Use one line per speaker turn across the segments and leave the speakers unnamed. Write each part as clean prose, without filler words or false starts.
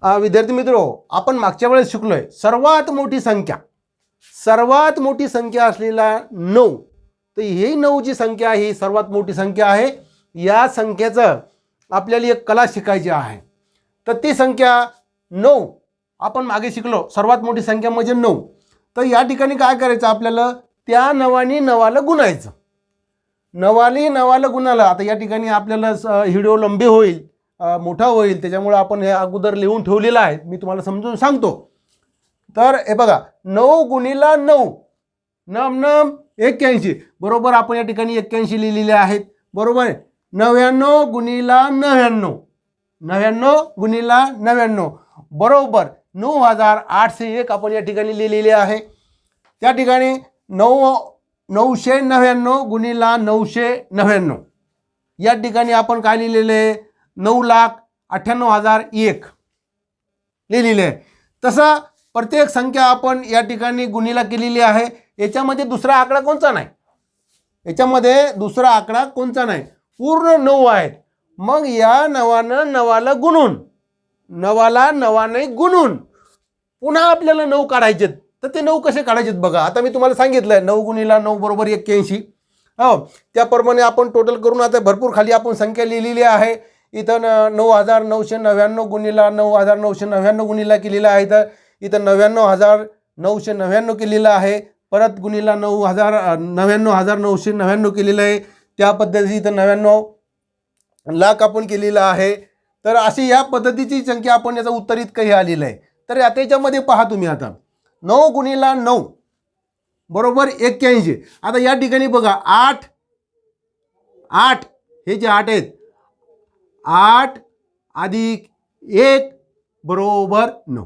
विद्यार्थी मित्रो, आपण मागच्या वेळेस शिकलोय सर्वात मोठी संख्या असलेला 9. तर ही 9 जी संख्या आहे ही सर्वात मोठी संख्या आहे. या संख्येचं आपल्याला एक कला शिकायची आहे. तर ती संख्या 9 आपण मागे शिकलो. सर्वात मोठी संख्या म्हणजे 9. तर या ठिकाणी काय करायचं आपल्याला, त्या 9ने 9ला गुणायचं. 9ने 9ला गुणाला. आता या ठिकाणी आपल्याला व्हिडिओ लंबी होईल, मोठा होईल, त्याच्यामुळे आपण हे अगोदर लिहून ठेवलेलं आहे. मी तुम्हाला समजून सांगतो. तर हे बघा, 9 गुणिला 9 नम नम 81. बरोबर आपण या ठिकाणी 81 लिहिलेले आहेत. बरोबर आहे. 99 गुणिला 99, 99 गुणिला 99 बरोबर 9801 आपण या ठिकाणी लिहिलेले आहे. त्या ठिकाणी 999 गुणिला 999 या ठिकाणी आपण काय लिहिलेले आहे, 9,98,001 लिहिलेले आहे. तसं प्रत्येक संख्या आपण या ठिकाणी गुणिला केलेली आहे. याच्यामध्ये दुसरा आकडा कोणता नाही, पूर्ण 9 आहेत. मग या 9नं 9ला गुणून, 9ला 9ने गुणून पुन्हा आपल्याला 9 काढायचे. तर ते 9 कसे काढायचे बघा. आता मी तुम्हाला सांगितलं 9 गुणिला 9 बरोबर 81. हो, त्याप्रमाणे आपण टोटल करून आता भरपूर खाली आपण संख्या लिहिलेली आहे. इथं 9,999 गुणिला 9,999 गुणिला केलेला आहे. तर इथं 99,999 केलेलं आहे. परत गुणिला 99,999 केलेलं आहे. त्या पद्धतीने इथं 99 लाख आपण केलेलं आहे. तर अशी या पद्धतीची संख्या आपण याचं उत्तर इतकं हे आलेलं आहे. तर आता याच्यामध्ये पहा तुम्ही, आता 9 गुणिला 9 बरोबर 81. आता या ठिकाणी बघा 8 हे जे 8 आहेत, 8 अधिक 1 बरोबर 9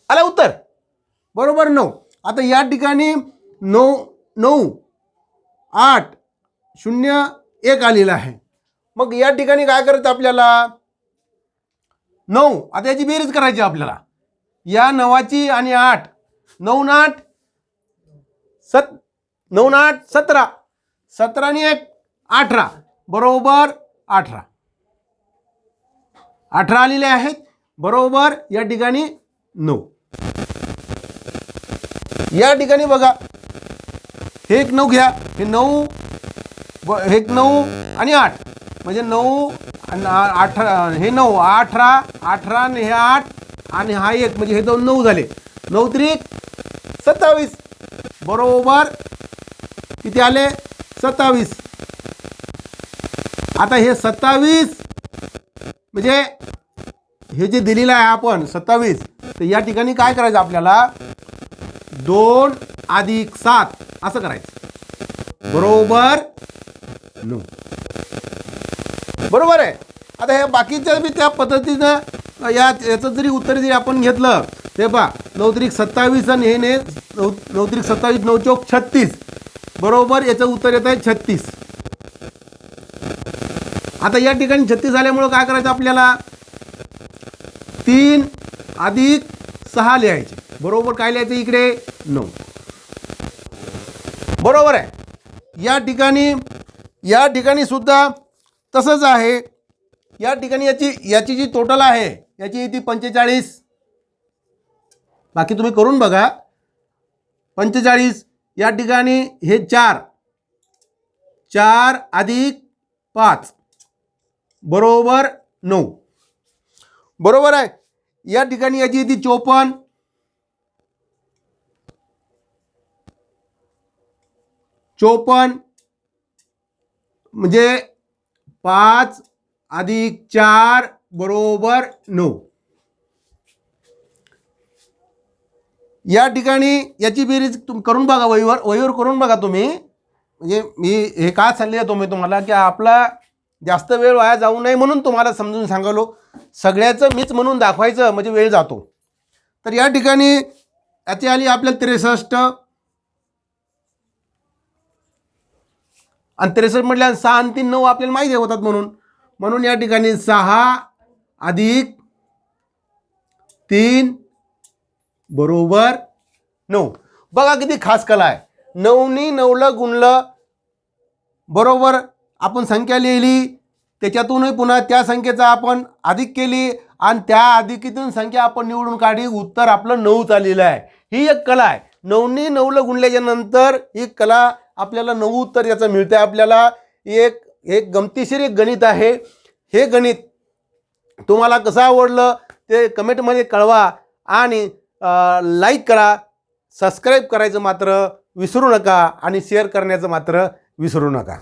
आला उत्तर. बरोबर 9. आता या ठिकाणी 9 8 0 1 आलेला आहे. मग या ठिकाणी काय करायचं आपल्याला, 9 आता याची बेरीज करायची आपल्याला. या 9ची आणि 8, 9 8 17, 17 आणि 1 18 बरोबर 18 आलेले आहेत. बरोबर या ठिकाणी 9. या ठिकाणी बघा, हे एक 9 घ्या, हे 9 हे 9 आणि 8 म्हणजे 9 आणि 18, हे 9 18 आणि हे 8 आणि हा 1 म्हणजे हे 2 9 झाले. 9 त्रिक 27 बरोबर किती आले, 27. आता हे 27 म्हणजे हे जे दिलेलं आहे आपण 27. तर या ठिकाणी काय करायचं आपल्याला, 2 अधिक 7 असं करायचं बरोबर 9. बरोबर आहे. आता हे बाकीच्या बी त्या पद्धतीनं याचं जरी उत्तर जरी आपण घेतलं, ते पहा 9 त्रिक 27 आणि हे 9 त्रिक 27 9 चौक 36 बरोबर याचं उत्तर येत आहे 36. आता या ठिकाणी 36 आल्यामुळं काय करायचं आपल्याला, 3 अधिक 6 लिहायचे. बरोबर काय लिहायचं इकडे 9. बरोबर आहे. या ठिकाणी सुद्धा तसंच आहे. या ठिकाणी याची जी टोटल आहे याची ती 45. बाकी तुम्ही करून बघा. 45 या ठिकाणी हे 4 अधिक 5 बरोबर 9. बरोबर आहे. या ठिकाणी याची ती 54 म्हणजे 5 अधिक 4 बरोबर 9. या ठिकाणी याची बेरीज करून बघा, वहीवर करून बघा तुम्ही. म्हणजे मी हे का सांगितलं तुम्ही तुम्हाला, की आपला जास्त वेळ वाया जाऊ नये म्हणून तुम्हाला समजून सांगलो. सगळ्याचं मीच म्हणून दाखवायचं म्हणजे वेळ जातो. तर या ठिकाणी याची आली आपल्याला 63 आणि 63 म्हटल्या 6 आणि 3 9 आपल्याला माहिती होतात. म्हणून या ठिकाणी 6 अधिक 3 बरोबर 9. बघा किती खास कला आहे. 9नी 9ला गुणलं बरोबर आपण संख्या लिहिली. त्याच्यातूनही पुन्हा त्या संख्येचा आपण अधिक केली आणि त्या अधिकीतून संख्या आपण निवडून काढली, उत्तर आपलं 9 आलेलं आहे. ही एक कला आहे. 9नी 9ला गुणल्याच्या नंतर ही कला आपल्याला 9 उत्तर याचं मिळतं. आपल्याला एक एक गमतीशीर एक गणित आहे. हे गणित तुम्हाला कसं आवडलं ते कमेंटमध्ये कळवा आणि लाईक करा, सबस्क्राईब करायचं मात्र विसरू नका आणि शेअर करण्याचं मात्र विसरू नका.